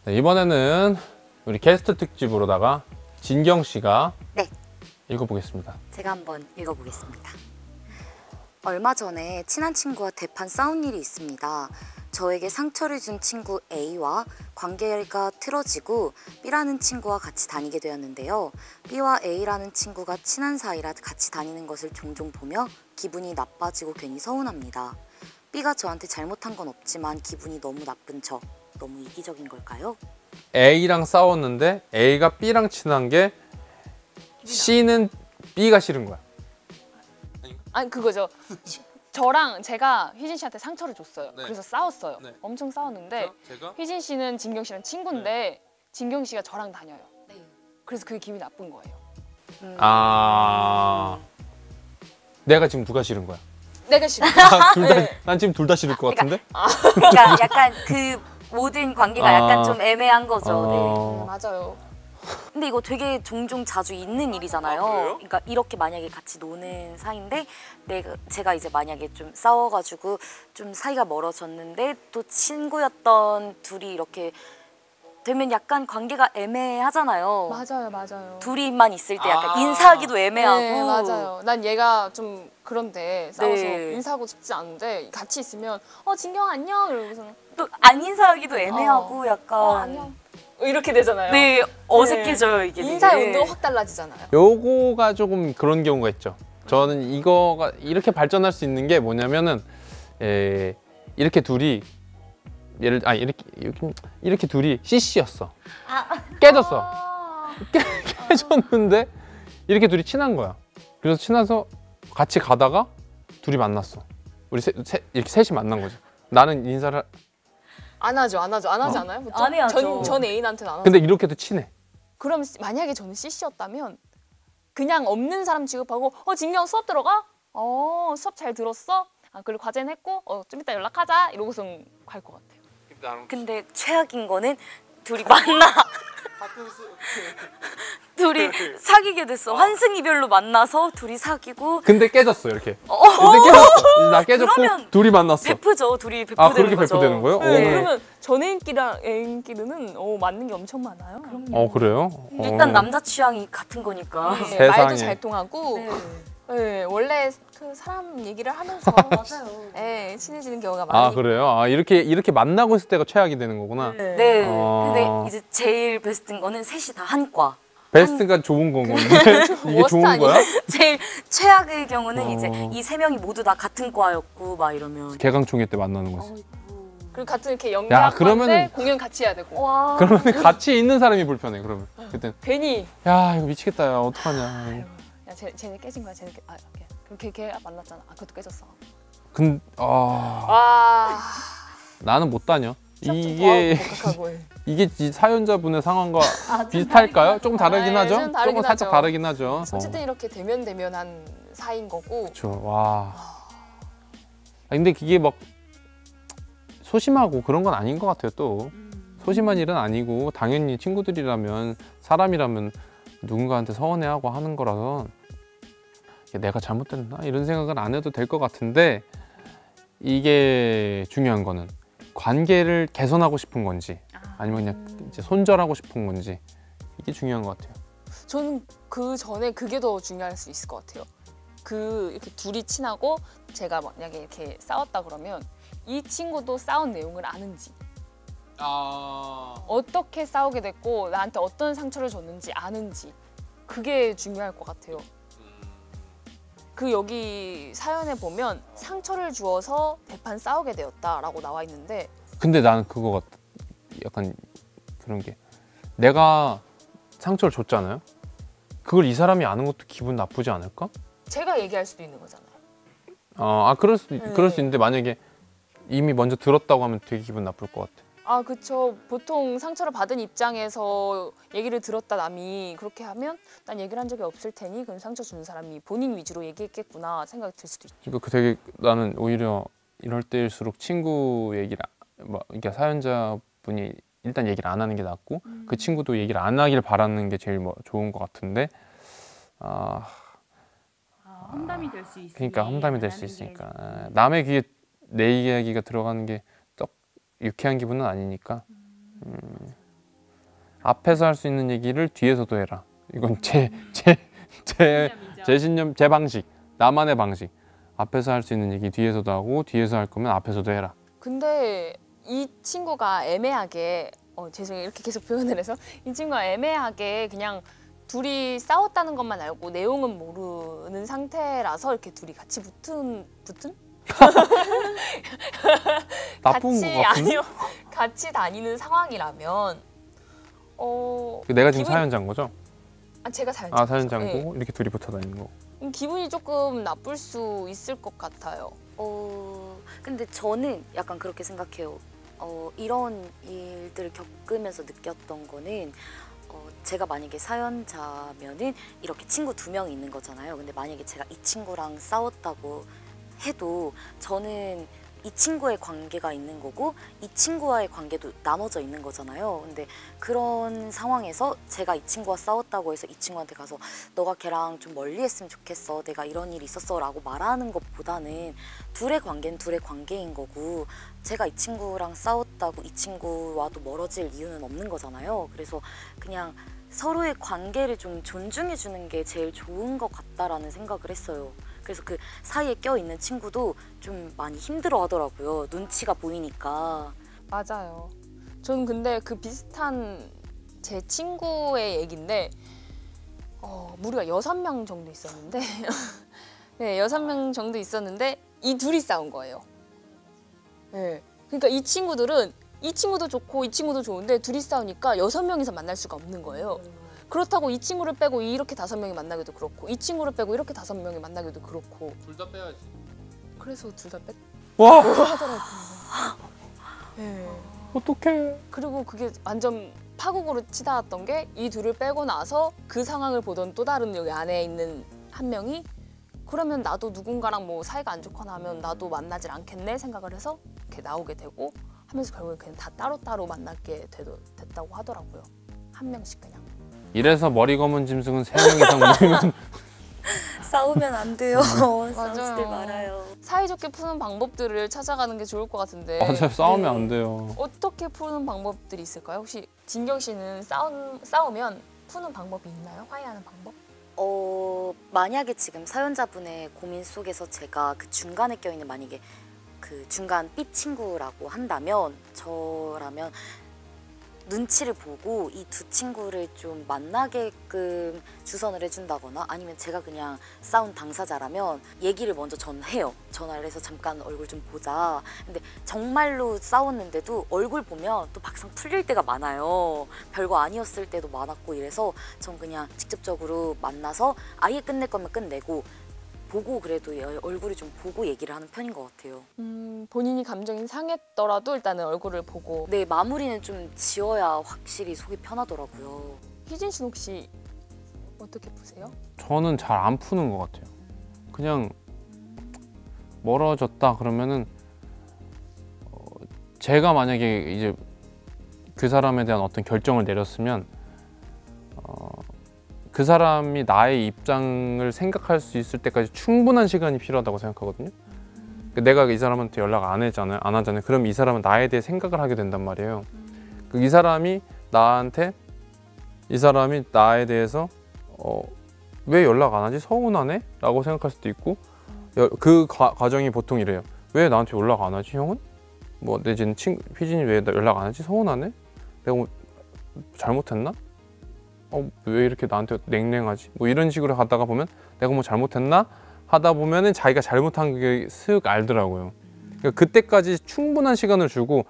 네, 이번에는 우리 게스트 특집으로다가 진경 씨가 네, 읽어보겠습니다. 제가 한번 읽어보겠습니다. 얼마 전에 친한 친구와 대판 싸운 일이 있습니다. 저에게 상처를 준 친구 A와 관계가 틀어지고 B라는 친구와 같이 다니게 되었는데요. B와 A라는 친구가 친한 사이라 같이 다니는 것을 종종 보며 기분이 나빠지고 괜히 서운합니다. B가 저한테 잘못한 건 없지만 기분이 너무 나쁜 저, 너무 이기적인 걸까요? A랑 싸웠는데 A가 B랑 친한 게 C는 B가 싫은 거야. 아니 그거죠. 저랑 제가 휘진 씨한테 상처를 줬어요. 네. 그래서 싸웠어요. 네. 엄청 싸웠는데 제가? 휘진 씨는 진경 씨랑 친구인데 진경 씨가 저랑 다녀요. 네. 그래서 그게 기분이 나쁜 거예요. 내가 지금 누가 싫은 거야? 내가 싫어. 난 지금 둘 다 싫을 것 같은데? 그러니까 약간 그 모든 관계가 약간 좀 애매한 거죠. 네. 맞아요. 근데 이거 되게 종종 자주 있는 일이잖아요. 그러니까 이렇게 만약에 같이 노는 사이인데 제가 이제 만약에 좀 싸워가지고 좀 사이가 멀어졌는데 또 친구였던 둘이 이렇게 되면 약간 관계가 애매하잖아요. 맞아요. 둘이만 있을 때 약간 인사하기도 애매하고. 네, 맞아요. 난 얘가 좀 그런데 싸워서 네. 인사하고 싶지 않은데 같이 있으면 진경 안녕 이러고서 또 안 인사하기도 애매하고 약간 안녕 이렇게 되잖아요. 네, 어색해져요 이게. 인사의 되게. 온도가 확 달라지잖아요. 요거가 조금 그런 경우가 있죠. 저는 이거가 이렇게 발전할 수 있는 게 뭐냐면은 이렇게 둘이 이렇게 둘이 CC였어. 깨졌어. 깨졌는데 이렇게 둘이 친한 거야. 그래서 친해서 같이 가다가 둘이 만났어. 우리 이렇게 셋이 만난 거죠. 나는 인사를 안 하지 않아요? 보통? 안 해야죠. 전 애인한테는 안 하죠. 근데 이렇게도 친해. 그럼 만약에 저는 CC였다면 그냥 없는 사람 취급하고 진경 수업 들어가? 수업 잘 들었어? 그리고 과제는 했고? 좀 이따 연락하자 이러고서 갈 것 같아요. 근데 최악인 거는 둘이 만나. 둘이 사귀게 됐어. 환승이별로 만나서 둘이 사귀고. 근데 깨졌어 이렇게. 근데 깨졌어. 나 깨졌고 그러면 둘이 만났어. 베프죠. 둘이 베프되는 그렇게 거죠. 베프되는 거예요? 네, 오. 그러면 전 애인끼리는 맞는 게 엄청 많아요. 그래요? 일단 남자 취향이 같은 거니까. 네, 세상에. 말도 잘 통하고 네. 네, 원래 그 사람 얘기를 하면서 맞아요. 네, 친해지는 경우가 많으니까. 그래요? 이렇게 만나고 있을 때가 최악이 되는 거구나. 네. 어. 근데 이제 제일 베스트인 거는 셋이 다 한 과. 베스트가 좋은 건데 이게 워스트 좋은 아니에요? 거야? 제일 최악의 경우는 어. 이제 이 세 명이 모두 다 같은 과였고 막 이러면. 개강총회 때 만나는 거지. 그리고 같은 이렇게 야, 연기하는데 그러면은- 공연 같이 해야 되고. 와. 그러면 같이 있는 사람이 불편해. 그러면 그때 괜히 야 이거 미치겠다. 야 어떡하냐. 야 쟤네 깨진 거야. 쟤네 걔 만났잖아. 그것도 깨졌어. 와. 나는 못 다녀. 이게 이게 이 사연자분의 상황과 비슷할까요? 조금 다르긴 하죠. 좀 다르긴 조금 살짝 하죠. 다르긴 하죠. 어쨌든 이렇게 대면한 사이인 거고. 그렇죠. 와. 근데 그게 막 소심하고 그런 건 아닌 것 같아요. 또 소심한 일은 아니고 당연히 친구들이라면 사람이라면 누군가한테 서운해하고 하는 거라서 내가 잘못됐나 이런 생각은 안 해도 될 것 같은데 이게 중요한 거는 관계를 개선하고 싶은 건지 아니면 그냥 이제 손절하고 싶은 건지 이게 중요한 것 같아요. 저는 그 전에 그게 더 중요할 수 있을 것 같아요. 이렇게 둘이 친하고 제가 만약에 이렇게 싸웠다 그러면 이 친구도 싸운 내용을 아는지 어떻게 싸우게 됐고 나한테 어떤 상처를 줬는지 아는지 그게 중요할 것 같아요. 여기 사연에 보면 상처를 주어서 대판 싸우게 되었다라고 나와 있는데 근데 나는 그거 같아. 약간 그런 게 내가 상처를 줬잖아요. 그걸 이 사람이 아는 것도 기분 나쁘지 않을까? 제가 얘기할 수도 있는 거잖아요. 그럴 수 있는데 만약에 이미 먼저 들었다고 하면 되게 기분 나쁠 것 같아. 그쵸. 보통 상처를 받은 입장에서 얘기를 들었다 남이 그렇게 하면 난 얘기를 한 적이 없을 테니 그럼 상처 주는 사람이 본인 위주로 얘기했겠구나 생각이 들 수도 있죠. 그러니까 되게 나는 오히려 이럴 때일수록 친구 얘기를 그러니까 사연자분이 일단 얘기를 안 하는 게 낫고 그 친구도 얘기를 안 하길 바라는 게 제일 좋은 것 같은데 험담이 될 수 있으니까. 그러니까 험담이 될 수 있으니까 남의 귀에 내 이야기가 들어가는 게 썩 유쾌한 기분은 아니니까 앞에서 할 수 있는 얘기를 뒤에서도 해라. 이건 제 신념, 제 방식, 나만의 방식. 앞에서 할 수 있는 얘기 뒤에서도 하고 뒤에서 할 거면 앞에서도 해라. 근데 이 친구가 애매하게 죄송해요 이렇게 계속 표현을 해서 이 친구가 애매하게 그냥 둘이 싸웠다는 것만 알고 내용은 모르는 상태라서 이렇게 둘이 같이 붙은? 나쁜 같이 거 같은데? 아니요 같이 다니는 상황이라면 내가 지금 기분- 사연자인 거죠? 제가 사연자. 사연자고 이렇게 둘이 붙어 다니는 거. 기분이 조금 나쁠 수 있을 것 같아요. 근데 저는 약간 그렇게 생각해요. 이런 일들을 겪으면서 느꼈던 거는 제가 만약에 사연자면은 이렇게 친구 2명이 있는 거잖아요. 근데 만약에 제가 이 친구랑 싸웠다고 해도 저는 이 친구의 관계가 있는 거고 이 친구와의 관계도 나눠져 있는 거잖아요. 근데 그런 상황에서 제가 이 친구와 싸웠다고 해서 이 친구한테 가서 너가 걔랑 좀 멀리 했으면 좋겠어. 내가 이런 일이 있었어 라고 말하는 것보다는 둘의 관계는 둘의 관계인 거고 제가 이 친구랑 싸웠다고 이 친구와도 멀어질 이유는 없는 거잖아요. 그래서 그냥 서로의 관계를 좀 존중해 주는 게 제일 좋은 것 같다라는 생각을 했어요. 그래서 그 사이에 껴있는 친구도 좀 많이 힘들어 하더라고요. 눈치가 보이니까. 맞아요. 저는 근데 그 비슷한 제 친구의 얘기인데 무리가 6명 정도 있었는데 네, 6명 정도 있었는데 이 둘이 싸운 거예요. 네. 그러니까 이 친구들은 이 친구도 좋고 이 친구도 좋은데 둘이 싸우니까 6명이서 만날 수가 없는 거예요. 그렇다고 이 친구를 빼고 이렇게 5명이 만나기도 그렇고 이 친구를 빼고 이렇게 5명이 만나기도 그렇고 둘 다 빼야지. 그래서 둘 다 뺐다고 와, 하더라고요. 네. 어떡해. 그리고 그게 완전 파국으로 치닫았던 게 이 둘을 빼고 나서 그 상황을 보던 또 다른 여기 안에 있는 한 명이 그러면 나도 누군가랑 뭐 사이가 안 좋거나 하면 나도 만나질 않겠네 생각을 해서 이렇게 나오게 되고 하면서 결국엔 그냥 다 따로따로 만나게 됐다고 하더라고요. 한 명씩 그냥. 이래서 머리 검은 짐승은 3명 이상 모이면 싸우면 안 돼요. 싸우지들 맞아요. 말아요. 사이좋게 푸는 방법들을 찾아가는 게 좋을 것 같은데 맞아요. 싸우면 네. 안 돼요. 어떻게 푸는 방법들이 있을까요? 혹시 진경 씨는 싸우면 푸는 방법이 있나요? 화해하는 방법? 만약에 지금 사연자분의 고민 속에서 제가 그 중간에 껴있는 만약에 그 중간 B 친구라고 한다면 저라면 눈치를 보고 이 두 친구를 좀 만나게끔 주선을 해준다거나 아니면 제가 그냥 싸운 당사자라면 얘기를 먼저 해요. 전화를 해서 잠깐 얼굴 좀 보자. 근데 정말로 싸웠는데도 얼굴 보면 또 막상 풀릴 때가 많아요. 별거 아니었을 때도 많았고 이래서 전 그냥 직접적으로 만나서 아예 끝낼 거면 끝내고 보고 그래도 얼굴을 좀 보고 얘기를 하는 편인 것 같아요. 본인이 감정이 상했더라도 일단은 얼굴을 보고. 네, 마무리는 좀 지어야 확실히 속이 편하더라고요. 희진 씨는 혹시 어떻게 푸세요? 저는 잘 안 푸는 것 같아요. 그냥 멀어졌다 그러면은 제가 만약에 이제 그 사람에 대한 어떤 결정을 내렸으면 그 사람이 나의 입장을 생각할 수 있을 때까지 충분한 시간이 필요하다고 생각하거든요. 내가 이 사람한테 연락 안 하잖아요. 그럼 이 사람은 나에 대해 생각을 하게 된단 말이에요. 이 사람이 나에 대해서 왜 연락 안 하지? 서운하네? 라고 생각할 수도 있고 그 과정이 보통 이래요. 왜 나한테 연락 안 하지? 형은? 뭐 내지는 휘진이 왜 연락 안 하지? 서운하네? 내가 뭐 잘못했나? 왜 이렇게 나한테 냉랭하지? 뭐 이런 식으로 하다가 보면 내가 뭐 잘못했나? 하다 보면은 자기가 잘못한 게 슥 알더라고요. 그러니까 그때까지 충분한 시간을 주고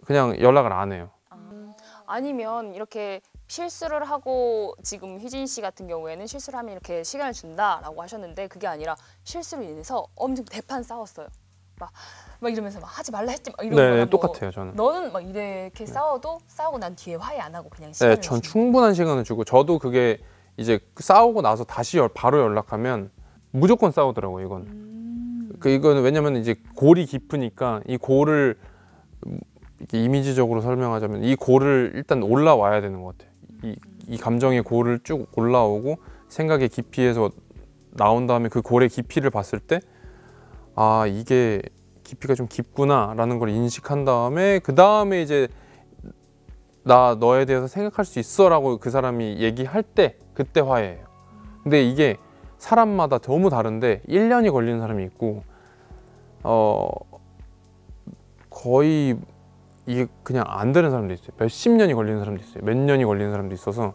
그냥 연락을 안 해요. 아니면 이렇게 실수를 하고 지금 휘진 씨 같은 경우에는 실수를 하면 이렇게 시간을 준다라고 하셨는데 그게 아니라 실수로 인해서 엄청 대판 싸웠어요. 막 이러면서 막 하지 말라 했지 막 이러고 네, 똑같아요 저는. 너는 막 이렇게 싸우고 난 뒤에 화해 안 하고 그냥 시간을 네, 전 충분한 시간을 주고 저도 그게 이제 싸우고 나서 다시 바로 연락하면 무조건 싸우더라고요 이건. 이거는 왜냐면 이제 골이 깊으니까 이 골을 이렇게 이미지적으로 설명하자면 이 골을 일단 올라와야 되는 것 같아요. 이 감정의 골을 쭉 올라오고 생각의 깊이에서 나온 다음에 그 골의 깊이를 봤을 때 아 이게 깊이가 좀 깊구나 라는 걸 인식한 다음에 그 다음에 이제 나 너에 대해서 생각할 수 있어라고 그 사람이 얘기할 때 그때 화해해요. 근데 이게 사람마다 너무 다른데 1년이 걸리는 사람이 있고 거의 이게 그냥 안 되는 사람도 있어요. 몇십 년이 걸리는 사람도 있어요. 몇 년이 걸리는 사람도 있어서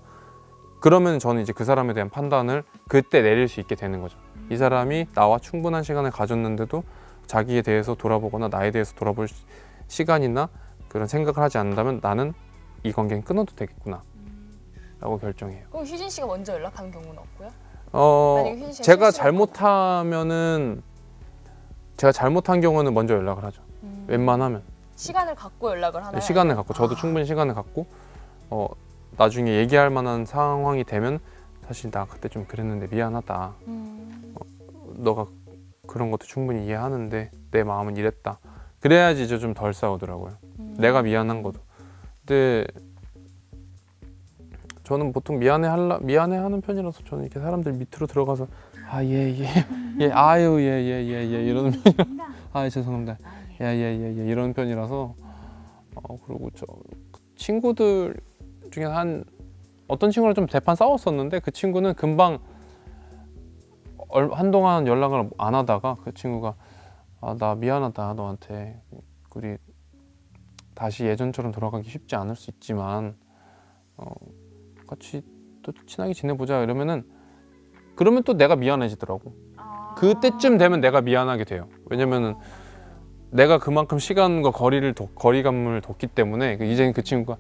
그러면 저는 이제 그 사람에 대한 판단을 그때 내릴 수 있게 되는 거죠. 이 사람이 나와 충분한 시간을 가졌는데도 자기에 대해서 돌아보거나 나에 대해서 돌아볼 시간이나 그런 생각을 하지 않는다면 나는 이 관계는 끊어도 되겠구나 라고 결정해요. 그럼 휴진 씨가 먼저 연락하는 경우는 없고요? 만약에 휴진 씨가 제가 실수를 잘못하면은 제가 잘못한 경우는 먼저 연락을 하죠. 웬만하면 시간을 갖고 연락을 하나요? 시간을 갖고 저도 충분히 시간을 갖고 나중에 얘기할 만한 상황이 되면 사실 나 그때 좀 그랬는데 미안하다. 너가 그런 것도 충분히 이해하는데 내 마음은 이랬다. 그래야지 이제 좀 덜 싸우더라고요. 내가 미안한 것도. 근데 저는 보통 미안해하는 편이라서 저는 이렇게 사람들 밑으로 들어가서 아유 예 이러는 편이라 아 죄송합니다. 예 이런 편이라서 그리고 저 친구들 중에 어떤 친구랑 좀 대판 싸웠었는데 그 친구는 금방 한동안 연락을 안 하다가 그 친구가 나 미안하다 너한테 우리 다시 예전처럼 돌아가기 쉽지 않을 수 있지만 같이 또 친하게 지내보자 이러면 또 내가 미안해지더라고. 그때쯤 되면 내가 미안하게 돼요. 왜냐면은 내가 그만큼 시간과 거리감을 뒀기 때문에 이제는 그 친구가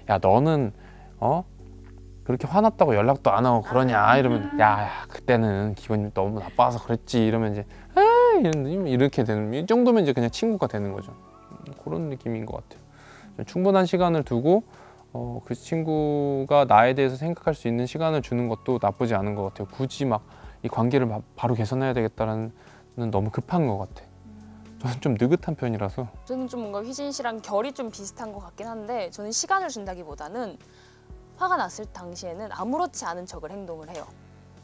야 너는 그렇게 화났다고 연락도 안 하고 그러냐 이러면 야 그때는 기분이 너무 나빠서 그랬지 이러면 이제 이렇게 되는 이 정도면 이제 그냥 친구가 되는 거죠. 그런 느낌인 것 같아요. 충분한 시간을 두고 그 친구가 나에 대해서 생각할 수 있는 시간을 주는 것도 나쁘지 않은 것 같아요. 굳이 막 이 관계를 바로 개선해야 되겠다는 너무 급한 것 같아. 저는 좀 느긋한 편이라서. 저는 좀 뭔가 휘진 씨랑 결이 좀 비슷한 것 같긴 한데 저는 시간을 준다기보다는 화가 났을 당시에는 아무렇지 않은 척을 행동을 해요.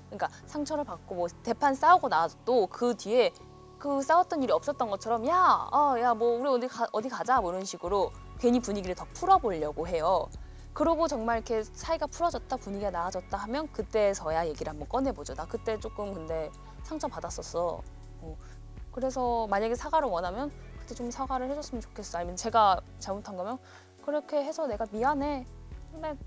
그러니까 상처를 받고 뭐 대판 싸우고 나도 그 뒤에 그 싸웠던 일이 없었던 것처럼 야 뭐 우리 어디 가자 뭐 이런 식으로 괜히 분위기를 더 풀어보려고 해요. 그러고 정말 이렇게 사이가 풀어졌다 분위기가 나아졌다 하면 그때서야 얘기를 한번 꺼내보죠. 나 그때 조금 근데 상처 받았었어. 그래서 만약에 사과를 원하면 그때 좀 사과를 해줬으면 좋겠어. 아니면 제가 잘못한 거면 그렇게 해서 내가 미안해. 근데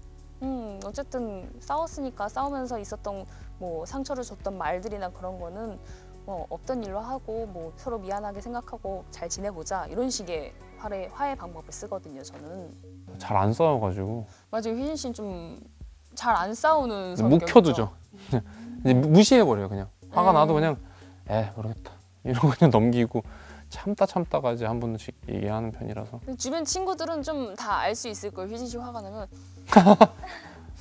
어쨌든 싸웠으니까 싸우면서 있었던 뭐 상처를 줬던 말들이나 그런 거는 뭐 없던 일로 하고 뭐 서로 미안하게 생각하고 잘 지내보자 이런 식의 화해 방법을 쓰거든요. 저는. 잘 안 싸워가지고. 맞아요. 휘진 씨는 좀 잘 안 싸우는 성격이죠. 묵혀두죠. 이제 무시해버려요 그냥. 화가 나도 그냥 모르겠다 이러고 그냥 넘기고 참다가 이제 한 번씩 얘기하는 편이라서. 주변 친구들은 좀 다 알 수 있을 거예요. 휘진 씨 화가 나면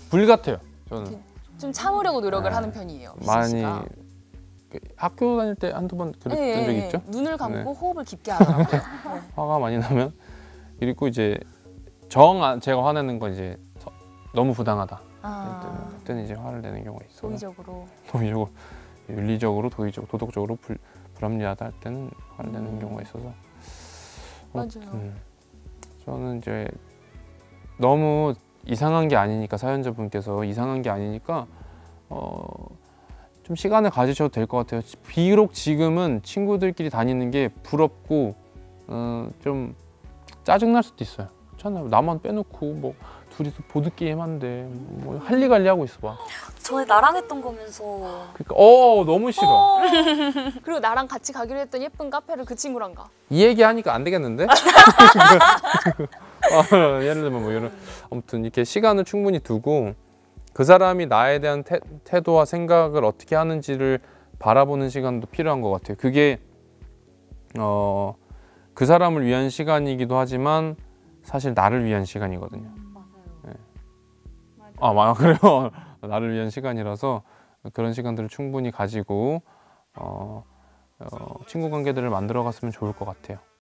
불 같아요 저는. 좀 참으려고 노력을 하는 편이에요. 많이 씨가. 학교 다닐 때 한두 번 그랬던 적 있죠. 눈을 감고 네. 호흡을 깊게 하더라고요. 화가 많이 나면 그리고 이제 제가 화내는 건 이제 너무 부당하다. 그때는 이제 화를 내는 경우가 있어요. 도의적으로, 윤리적으로, 도덕적으로 불합리하다 할 때는 화를 내는 경우가 있어서. 맞아요. 저는 이제 너무 이상한 게 아니니까 사연자분께서 이상한 게 아니니까 좀 시간을 가지셔도 될 것 같아요. 비록 지금은 친구들끼리 다니는 게 부럽고 좀 짜증날 수도 있어요. 그렇잖아요. 나만 빼놓고 뭐 둘이서 보드게임 한대 뭐 할리갈리 하고 있어 봐. 전에 나랑 했던 거면서. 그러니까 너무 싫어. 그리고 나랑 같이 가기로 했던 예쁜 카페를 그 친구랑 가. 이 얘기 하니까 안 되겠는데? 예를 들면 뭐 이런 아무튼 이렇게 시간을 충분히 두고 그 사람이 나에 대한 태도와 생각을 어떻게 하는지를 바라보는 시간도 필요한 것 같아요. 그게 그 사람을 위한 시간이기도 하지만 사실 나를 위한 시간이거든요. 맞아요. 그래요. 나를 위한 시간이라서 그런 시간들을 충분히 가지고 친구 관계들을 만들어 갔으면 좋을 것 같아요.